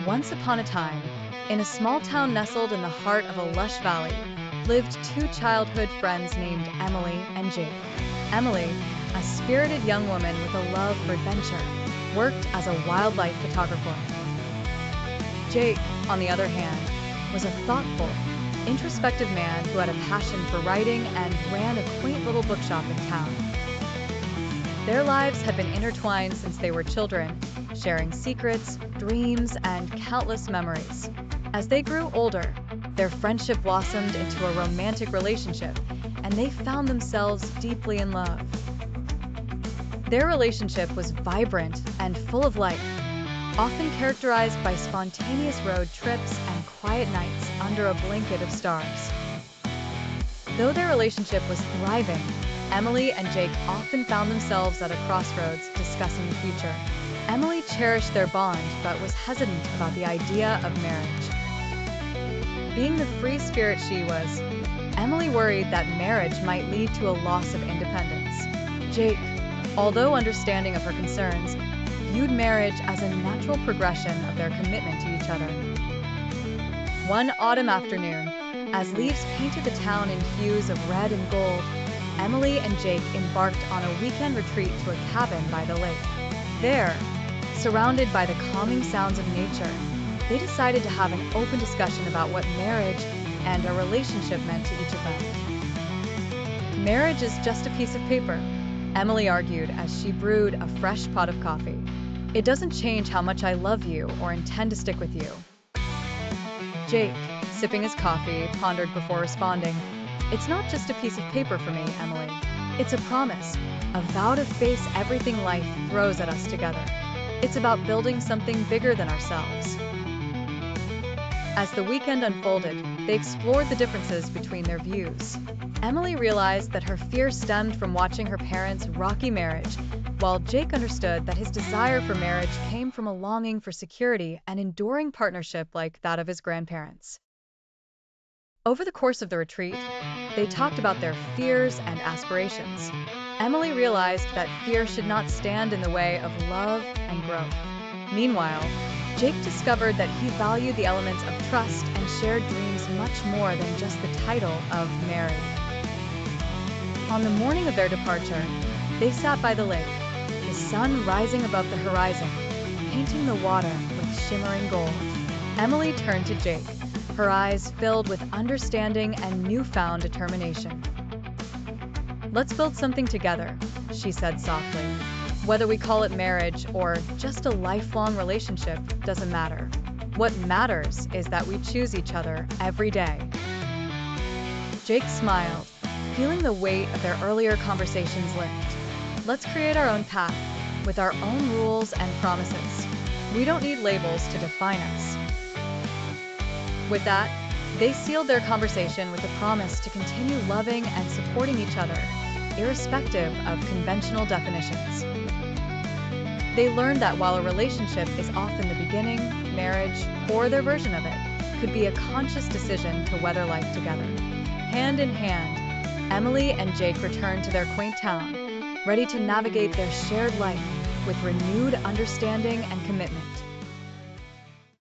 Once upon a time, in a small town nestled in the heart of a lush valley, lived two childhood friends named Emily and Jake. Emily, a spirited young woman with a love for adventure, worked as a wildlife photographer. Jake, on the other hand, was a thoughtful, introspective man who had a passion for writing and ran a quaint little bookshop in town. Their lives had been intertwined since they were children, sharing secrets, dreams, and countless memories. As they grew older, their friendship blossomed into a romantic relationship, and they found themselves deeply in love. Their relationship was vibrant and full of life, often characterized by spontaneous road trips and quiet nights under a blanket of stars. Though their relationship was thriving, Emily and Jake often found themselves at a crossroads discussing the future. Emily cherished their bond but was hesitant about the idea of marriage. Being the free spirit she was, Emily worried that marriage might lead to a loss of independence. Jake, although understanding of her concerns, viewed marriage as a natural progression of their commitment to each other. One autumn afternoon, as leaves painted the town in hues of red and gold, Emily and Jake embarked on a weekend retreat to a cabin by the lake. There, surrounded by the calming sounds of nature, they decided to have an open discussion about what marriage and a relationship meant to each of them. Marriage is just a piece of paper, Emily argued as she brewed a fresh pot of coffee. It doesn't change how much I love you or intend to stick with you. Jake, sipping his coffee, pondered before responding, "It's not just a piece of paper for me, Emily. It's a promise, a vow to face everything life throws at us together. It's about building something bigger than ourselves." As the weekend unfolded, they explored the differences between their views. Emily realized that her fear stemmed from watching her parents' rocky marriage, while Jake understood that his desire for marriage came from a longing for security and enduring partnership like that of his grandparents. Over the course of the retreat, they talked about their fears and aspirations. Emily realized that fear should not stand in the way of love and growth. Meanwhile, Jake discovered that he valued the elements of trust and shared dreams much more than just the title of married. On the morning of their departure, they sat by the lake, the sun rising above the horizon, painting the water with shimmering gold. Emily turned to Jake, her eyes filled with understanding and newfound determination. "Let's build something together," she said softly. "Whether we call it marriage or just a lifelong relationship doesn't matter. What matters is that we choose each other every day." Jake smiled, feeling the weight of their earlier conversations lift. "Let's create our own path, with our own rules and promises. We don't need labels to define us." With that, they sealed their conversation with a promise to continue loving and supporting each other, irrespective of conventional definitions. They learned that while a relationship is often the beginning, marriage, or their version of it, could be a conscious decision to weather life together. Hand in hand, Emily and Jake returned to their quaint town, ready to navigate their shared life with renewed understanding and commitment.